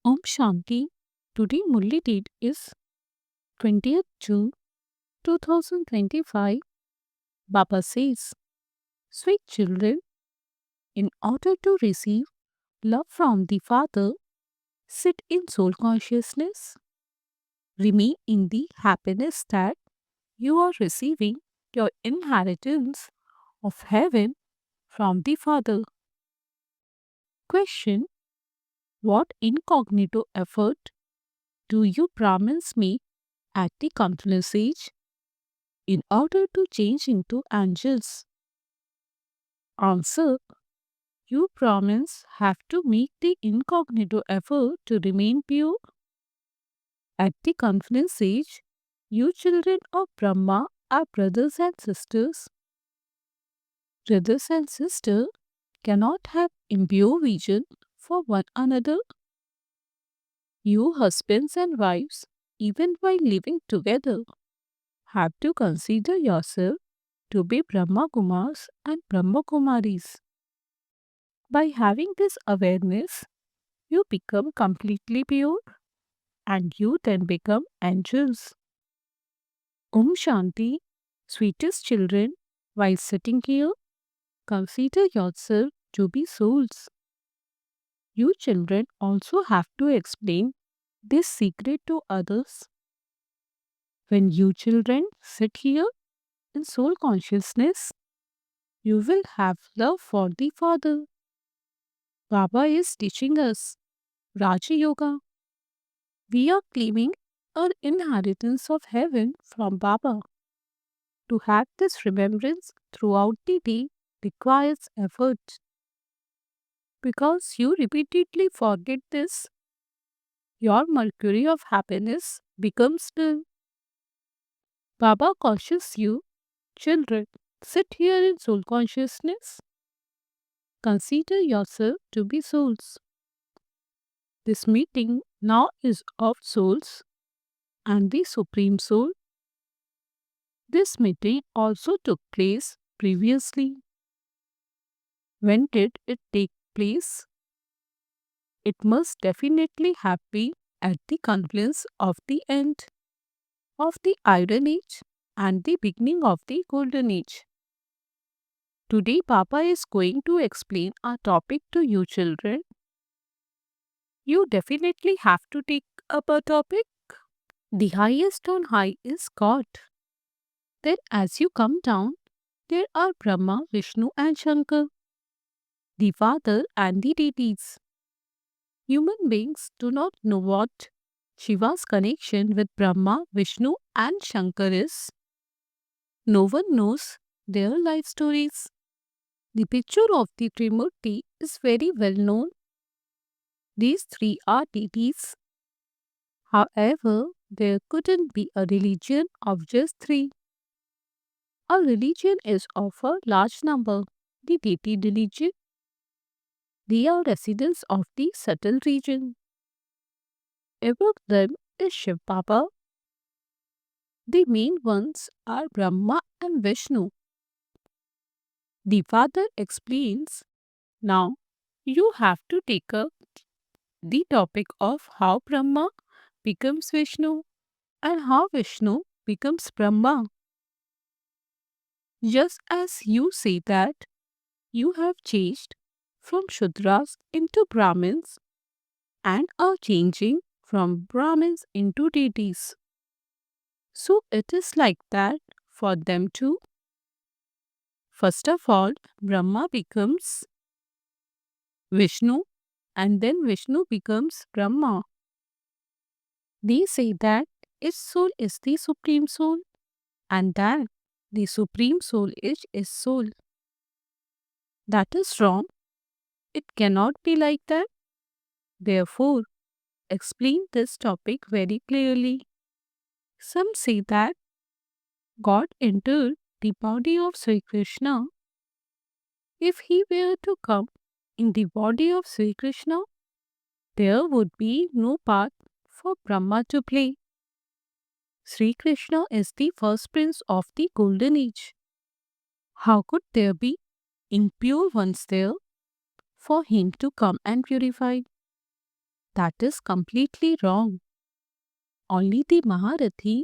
Om Shanti. Today Murli date is 20th June 2025. Baba says, sweet children, in order to receive love from the Father, sit in soul consciousness. Remain in the happiness that you are receiving your inheritance of heaven from the Father. Question: what incognito effort do you Brahmins make at the countless age in order to change into angels? Answer: you Brahmins have to make the incognito effort to remain pure. At the confidence age, you children of Brahma are brothers and sisters. Brothers and sisters cannot have impure vision for one another. You husbands and wives, even while living together, have to consider yourself to be Brahma Kumars and Brahma Kumaris. By having this awareness, you become completely pure and you then become angels. Om Shanti, sweetest children, while sitting here, consider yourself to be souls. You children also have to explain this secret to others. When you children sit here in soul consciousness, you will have love for the Father. Baba is teaching us Raja Yoga. We are claiming our inheritance of heaven from Baba. To have this remembrance throughout the day requires effort. Because you repeatedly forget this, your mercury of happiness becomes dull. Baba cautions you, children, sit here in soul consciousness. Consider yourself to be souls. This meeting now is of souls and the Supreme Soul. This meeting also took place previously. When did it take place? It must definitely have been at the confluence of the end of the Iron Age and the beginning of the Golden Age. Today, Papa is going to explain our topic to you children. You definitely have to take up a topic. The highest on high is God. Then as you come down, there are Brahma, Vishnu and Shankar, the Father and the deities. Human beings do not know what Shiva's connection with Brahma, Vishnu and Shankar is. No one knows their life stories. The picture of the Trimurti is very well known. These three are deities. However, there couldn't be a religion of just three. A religion is of a large number. The deity religion. They are residents of the subtle region. Above them is Shiv Baba. The main ones are Brahma and Vishnu. The father explains, now you have to take up the topic of how Brahma becomes Vishnu and how Vishnu becomes Brahma. Just as you say that you have changed from Shudras into Brahmins and are changing from Brahmins into deities. So it is like that for them too. First of all, Brahma becomes Vishnu and then Vishnu becomes Brahma. They say that its soul is the Supreme Soul and that the Supreme Soul is its soul. That is wrong. It cannot be like that. Therefore, explain this topic very clearly. Some say that God entered the body of Sri Krishna. If he were to come in the body of Sri Krishna, there would be no part for Brahma to play. Sri Krishna is the first prince of the Golden Age. How could there be impure ones there for him to come and purify? That is completely wrong. Only the Maharathi,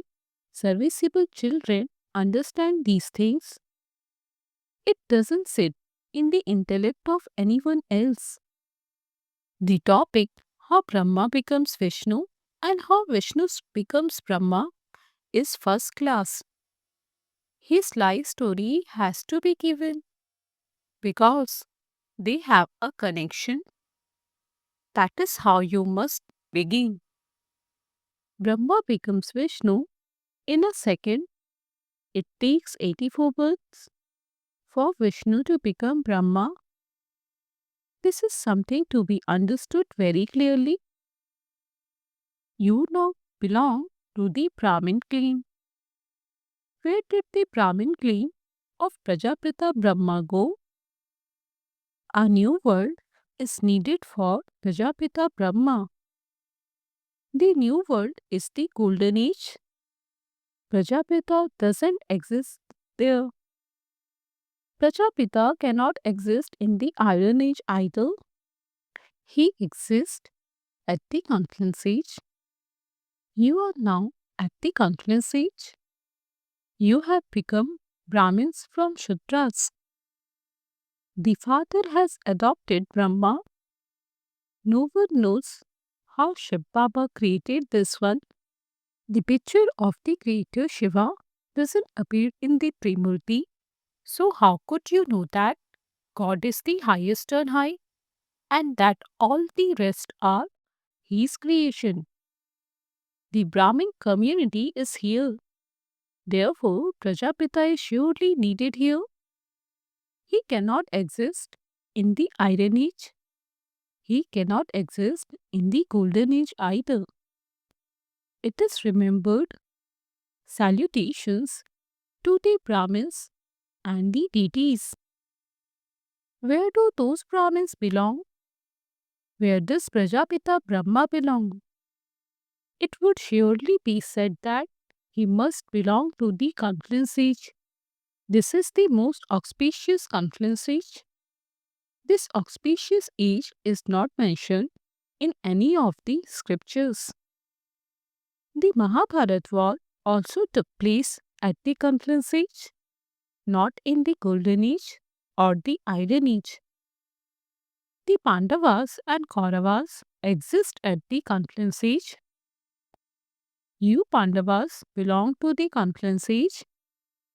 serviceable children understand these things. It doesn't sit in the intellect of anyone else. The topic, how Brahma becomes Vishnu and how Vishnu becomes Brahma, is first class. His life story has to be given because they have a connection. That is how you must begin. Brahma becomes Vishnu in a second. It takes 84 births for Vishnu to become Brahma. This is something to be understood very clearly. You now belong to the Brahmin clan. Where did the Brahmin clan of Prajapita Brahma go? A new world is needed for Prajapita Brahma. The new world is the golden age. Prajapita doesn't exist there. Prajapita cannot exist in the Iron Age either. He exists at the confluence age. You are now at the confluence age. You have become Brahmins from Shudras. The father has adopted Brahma. No one knows how Shiv Baba created this one. The picture of the creator Shiva doesn't appear in the Trimurti. So how could you know that God is the highest on high and that all the rest are His creation? The Brahmin community is here. Therefore, Prajapita is surely needed here. He cannot exist in the Iron Age. He cannot exist in the Golden Age either. It is remembered salutations to the Brahmins and the deities. Where do those Brahmins belong? Where does Prajapita Brahma belong? It would surely be said that he must belong to the confluence age. This is the most auspicious confluence age. This auspicious age is not mentioned in any of the scriptures. The Mahabharat war also took place at the confluence age, not in the golden age or the iron age. The Pandavas and Kauravas exist at the confluence age. You Pandavas belong to the confluence age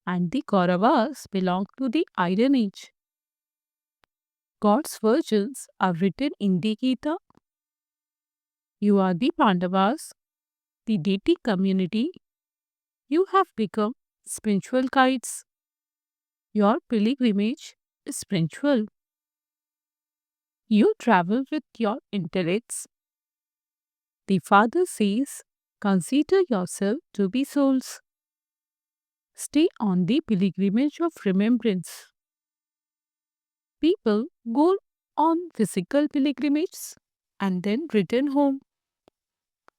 and the Kauravas belong to the iron age. God's virgins are written in the Gita. You are the Pandavas, the deity community. You have become spiritual guides. Your pilgrimage is spiritual. You travel with your intellects. The Father says, consider yourself to be souls. Stay on the pilgrimage of remembrance. People go on physical pilgrimages and then return home.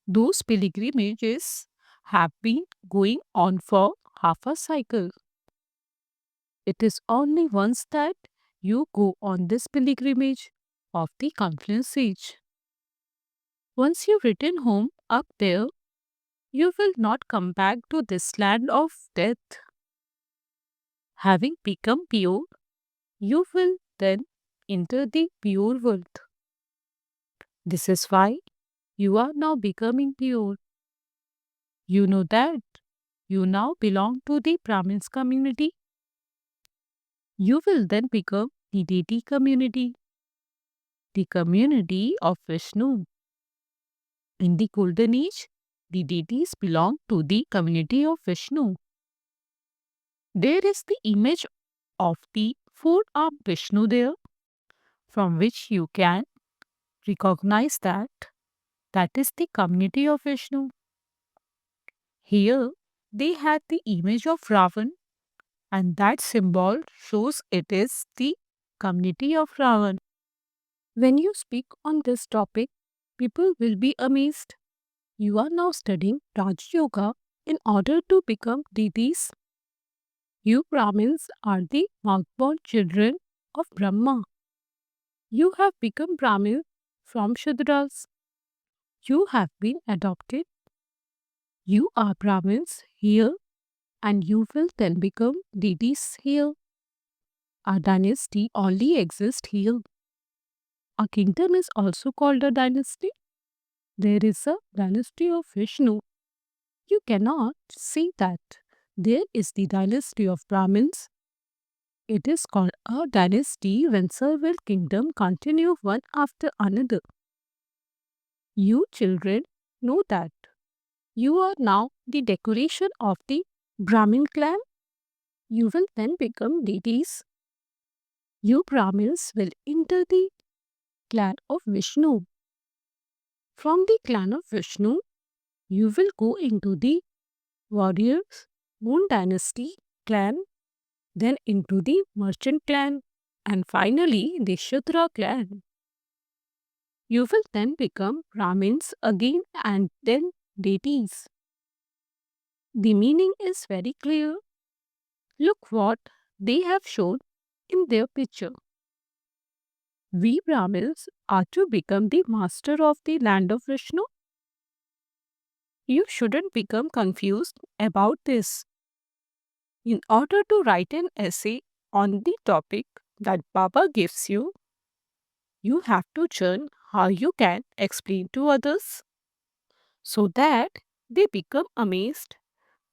Those pilgrimages have been going on for half a cycle. It is only once that you go on this pilgrimage of the confluence age. Once you return home up there, you will not come back to this land of death. Having become pure, you will then enter the pure world. This is why you are now becoming pure. You know that you now belong to the Brahmins community. You will then become the deity community, the community of Vishnu. In the golden age, the deities belong to the community of Vishnu. There is the image of the four-armed Vishnu there, from which you can recognize that that is the community of Vishnu. Here, they had the image of Ravan, and that symbol shows it is the community of Ravan. When you speak on this topic, people will be amazed. You are now studying Raj Yoga in order to become deities. You Brahmins are the mouth-born children of Brahma. You have become Brahmin from Shudras. You have been adopted. You are Brahmins here, and you will then become deities here. Our dynasty only exists here. A kingdom is also called a dynasty. There is a dynasty of Vishnu. You cannot say that there is the dynasty of Brahmins. It is called a dynasty when several kingdoms continue one after another. You children know that. You are now the decoration of the Brahmin clan. You will then become deities. You Brahmins will enter the clan of Vishnu. From the clan of Vishnu, you will go into the warriors, Moon dynasty clan, then into the merchant clan, and finally the Shudra clan. You will then become Brahmins again and then deities. The meaning is very clear. Look what they have shown in their picture. We Brahmins are to become the master of the land of Vishnu. You shouldn't become confused about this. In order to write an essay on the topic that Baba gives you, you have to learn how you can explain to others so that they become amazed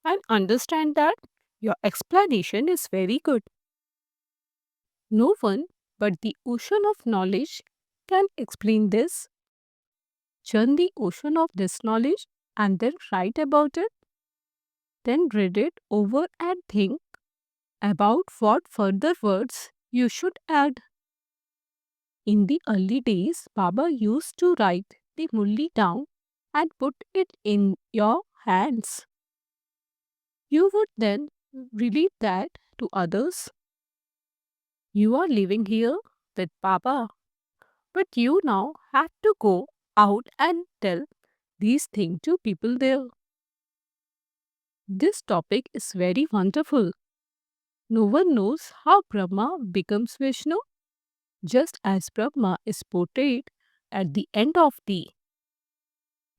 and understand that your explanation is very good. No one but the ocean of knowledge can explain this. Churn the ocean of this knowledge and then write about it. Then read it over and think about what further words you should add. In the early days, Baba used to write the mulli down and put it in your hands. You would then relate that to others. You are living here with Baba, but you now have to go out and tell these things to people there. This topic is very wonderful. No one knows how Brahma becomes Vishnu, just as Brahma is portrayed at the end of the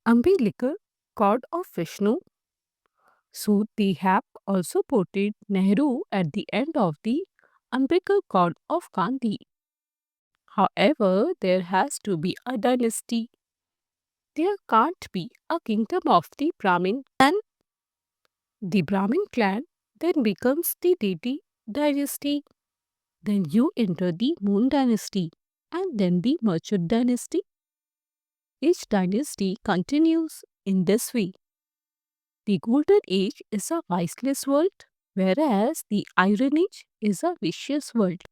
umbilical cord of Vishnu. So they have also portrayed Nehru at the end of the umbilical cord of Gandhi. However, there has to be a dynasty. There can't be a kingdom of the Brahmin clan. The Brahmin clan then becomes the deity dynasty. Then you enter the Moon dynasty and then the Merchant dynasty. Each dynasty continues in this way. The Golden Age is a viceless world, whereas the Iron Age is a vicious world.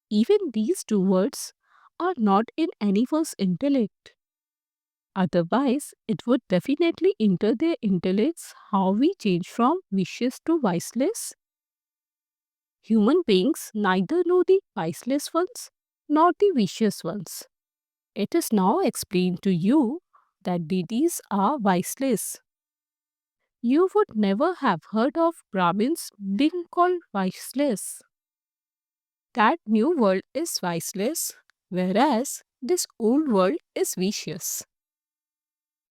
Even these two words are not in anyone's intellect. Otherwise, it would definitely enter their intellects how we change from vicious to viceless. Human beings neither know the viceless ones nor the vicious ones. It is now explained to you that deities are viceless. You would never have heard of Brahmins being called viceless. That new world is viceless, whereas this old world is vicious.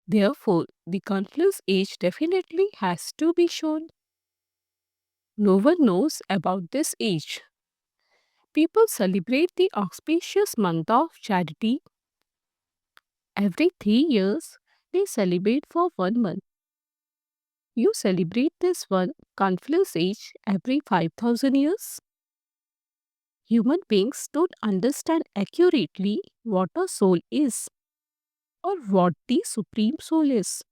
Therefore, the Confluence age definitely has to be shown. No one knows about this age. People celebrate the auspicious month of charity. Every 3 years, they celebrate for 1 month. You celebrate this one Confluence age every 5,000 years. Human beings don't understand accurately what a soul is or what the Supreme Soul is.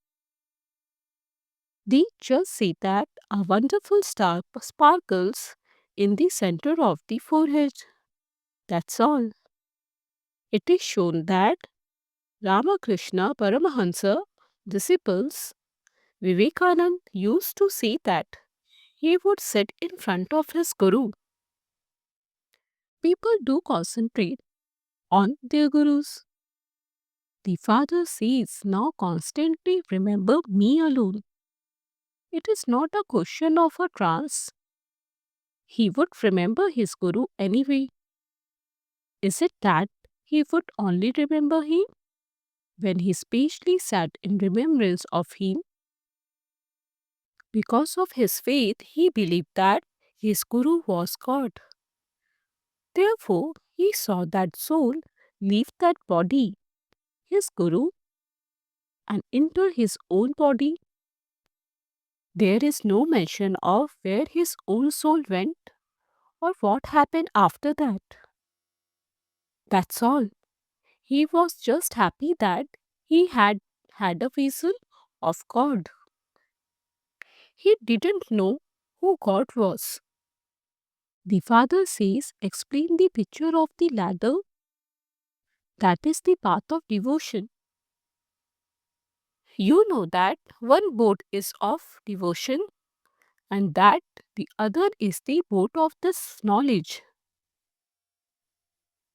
They just say that a wonderful star sparkles in the center of the forehead. That's all. It is shown that Ramakrishna Paramahansa disciples Vivekanand used to say that he would sit in front of his guru. People do concentrate on their gurus. The father says, now constantly remember me alone. It is not a question of a trance. He would remember his guru anyway. Is it that he would only remember him? when he specially sat in remembrance of him. Because of his faith, he believed that his Guru was God. Therefore, he saw that soul leave that body, his Guru, and enter his own body. There is no mention of where his own soul went or what happened after that. That's all. He was just happy that he had had a vision of God. He didn't know who God was. The father says, explain the picture of the ladder. That is the path of devotion. You know that one boat is of devotion and that the other is the boat of this knowledge.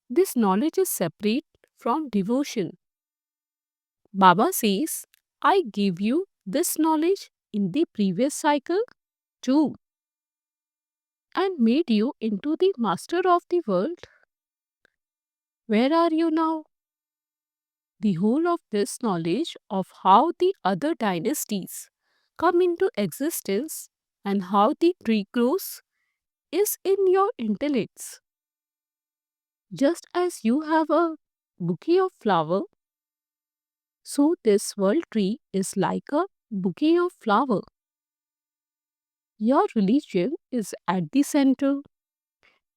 This knowledge is separate from devotion. Baba says, I gave you this knowledge in the previous cycle too and made you into the master of the world. Where are you now? The whole of this knowledge of how the other dynasties come into existence and how the tree grows is in your intellects. Just as you have a bouquet of flower, so this world tree is like a bouquet of flower. Your religion is at the center.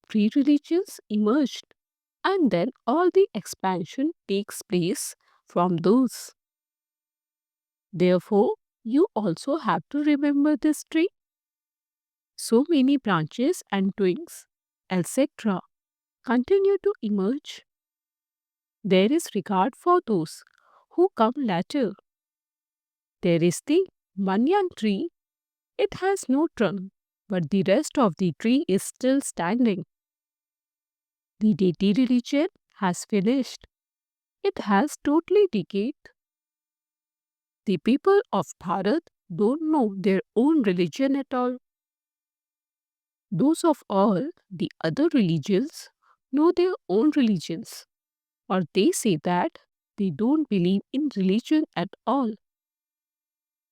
Three religions emerged, and then all the expansion takes place from those. Therefore, you also have to remember this tree. So many branches and twigs, etc., continue to emerge. There is regard for those who come later. There is the banyan tree. It has no trunk, but the rest of the tree is still standing. The deity religion has finished. It has totally decayed. The people of Bharat don't know their own religion at all. Those of all the other religions know their own religions, or they say that they don't believe in religion at all.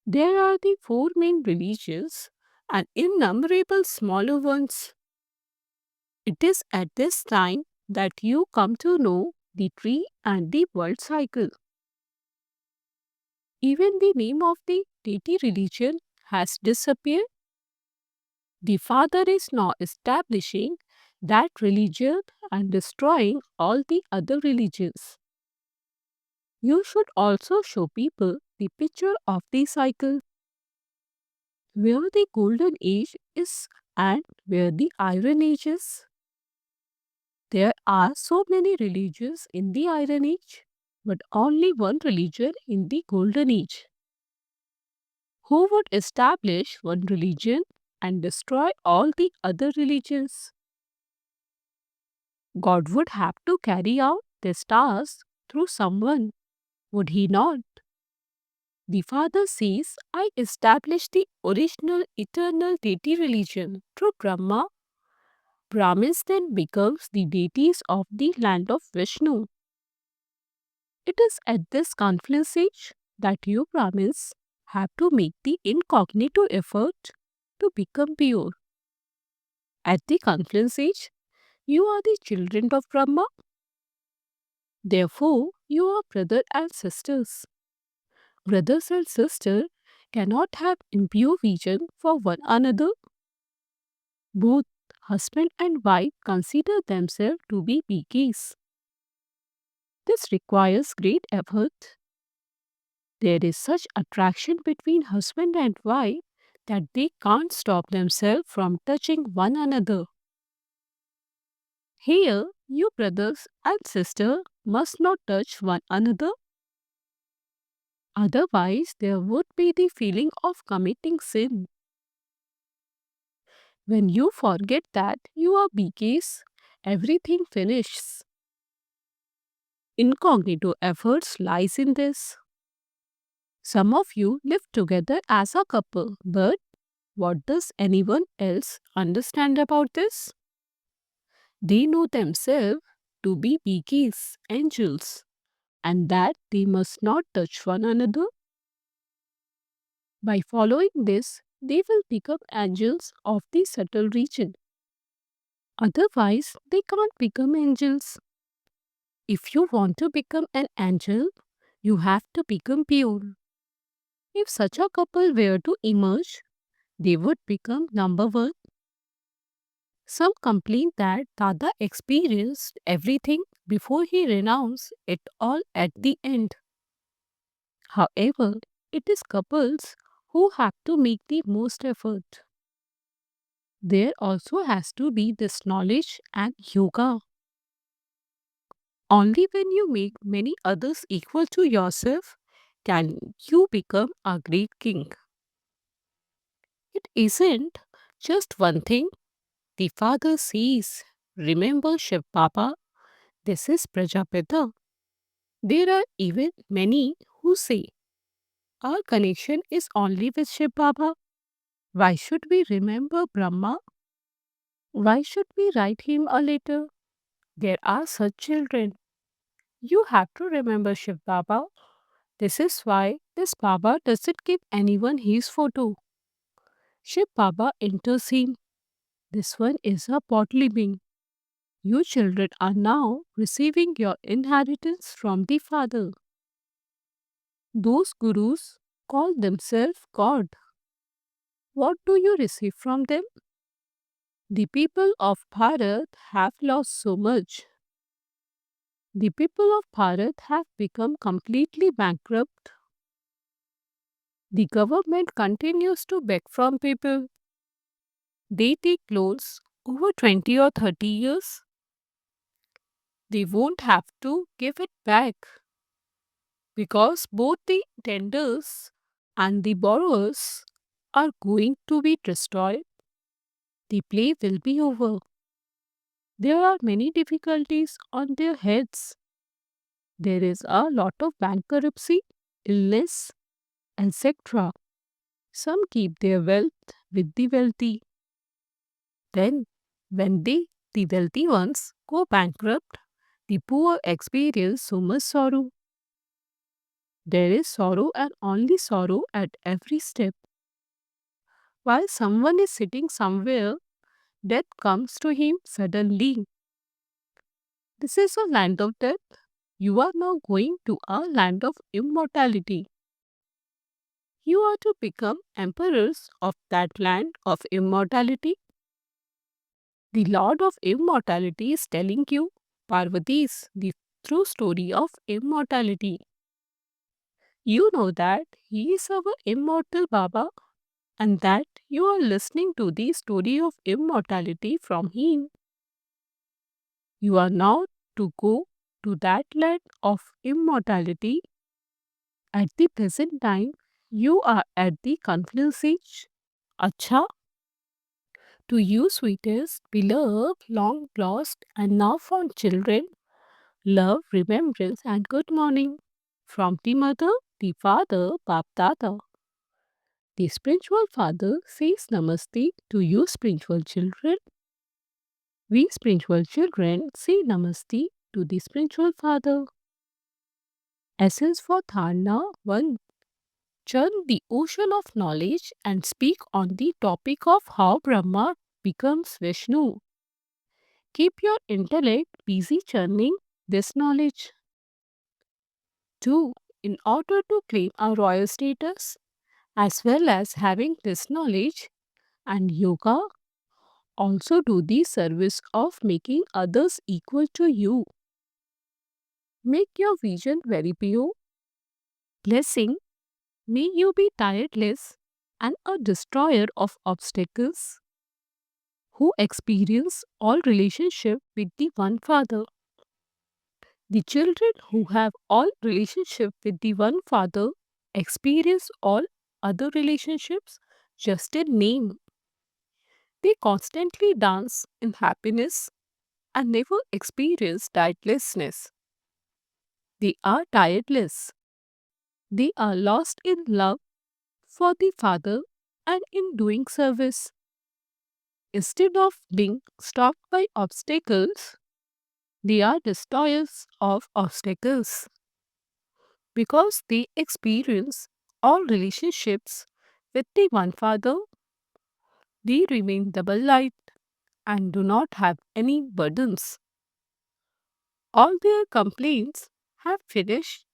There are the four main religions and innumerable smaller ones. It is at this time that you come to know the tree and the world cycle. Even the name of the deity religion has disappeared. The Father is now establishing that religion and destroying all the other religions. You should also show people the picture of the cycle, where the golden age is and where the iron age is. There are so many religions in the iron age, but only one religion in the golden age. Who would establish one religion and destroy all the other religions? God would have to carry out this task through someone, would he not? The Father says, I established the original eternal deity religion through Brahma. Brahmins then becomes the deities of the land of Vishnu. It is at this confluence age that you Brahmins have to make the incognito effort to become pure. At the confluence age, you are the children of Brahma. Therefore, you are brother and sisters. Brothers and sisters cannot have impure vision for one another. Both husband and wife consider themselves to be PKs. This requires great effort. There is such attraction between husband and wife that they can't stop themselves from touching one another. Here, you brothers and sisters must not touch one another. Otherwise, there would be the feeling of committing sin. When you forget that you are BKs, everything finishes. Incognito efforts lies in this. Some of you live together as a couple, but what does anyone else understand about this? They know themselves to be BKs, angels, and that they must not touch one another. By following this, they will become angels of the subtle region. Otherwise, they can't become angels. If you want to become an angel, you have to become pure. If such a couple were to emerge, they would become number one. Some complain that Dada experienced everything before he renounced it all at the end. However, it is couples who have to make the most effort. There also has to be this knowledge and yoga. Only when you make many others equal to yourself can you become a great king. It isn't just one thing. The father says, remember Shiv Baba, this is Prajapita. There are even many who say, our connection is only with Shiv Baba. Why should we remember Brahma? Why should we write him a letter? There are such children. You have to remember Shiv Baba. This is why this Baba doesn't give anyone his photo. Shiv Baba enters him. This one is a bodily being. You children are now receiving your inheritance from the Father. Those gurus call themselves God. What do you receive from them? The people of Bharat have lost so much. The people of Bharat have become completely bankrupt. The government continues to beg from people. They take loans over 20 or 30 years. They won't have to give it back because both the lenders and the borrowers are going to be destroyed. The play will be over. There are many difficulties on their heads. There is a lot of bankruptcy, illness, etc. Some keep their wealth with the wealthy. Then, when the wealthy ones, go bankrupt, the poor experience so much sorrow. There is sorrow and only sorrow at every step. While someone is sitting somewhere, death comes to him suddenly. This is a land of death. You are now going to a land of immortality. You are to become emperors of that land of immortality. The Lord of Immortality is telling you, Parvati's the true story of immortality. You know that he is our immortal Baba and that you are listening to the story of immortality from him. You are now to go to that land of immortality. At the present time, you are at the confluence age. Acha, to you sweetest, beloved, long lost and now found children, love, remembrance and good morning. From the mother, the father, Bap Dada. The spiritual father says namaste to you spiritual children. We spiritual children say namaste to the spiritual father. Essence for Dharna 1. Churn the ocean of knowledge and speak on the topic of how Brahma becomes Vishnu. Keep your intellect busy churning this knowledge. 2. In order to claim a royal status, as well as having this knowledge and yoga, also do the service of making others equal to you. Make your vision very pure. Blessing, may you be tireless and a destroyer of obstacles who experience all relationship with the one Father. The children who have all relationship with the one Father experience all other relationships just in name. They constantly dance in happiness and never experience tirelessness. They are tireless. They are lost in love for the Father and in doing service. Instead of being stopped by obstacles, they are destroyers of obstacles. because they experience all relationships with the one father, they remain double light and do not have any burdens. All their complaints have finished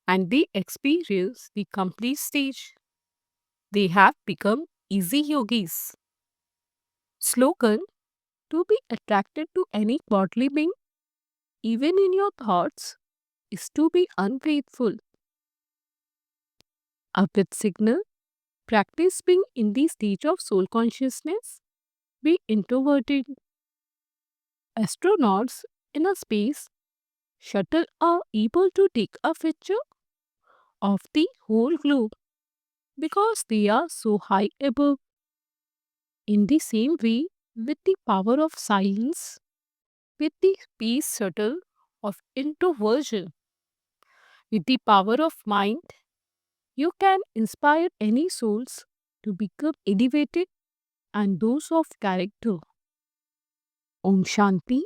and they experience the complete stage. They have become easy yogis. Slogan: to be attracted to any godly being, even in your thoughts, is to be unfaithful. A fifth signal: practice being in the stage of soul consciousness. Be introverted. Astronauts in a space shuttle are able to take a picture of the whole globe because they are so high above. In the same way, with the power of silence, with the space shuttle of introversion, with the power of mind, you can inspire any souls to become elevated and those of character. Om Shanti.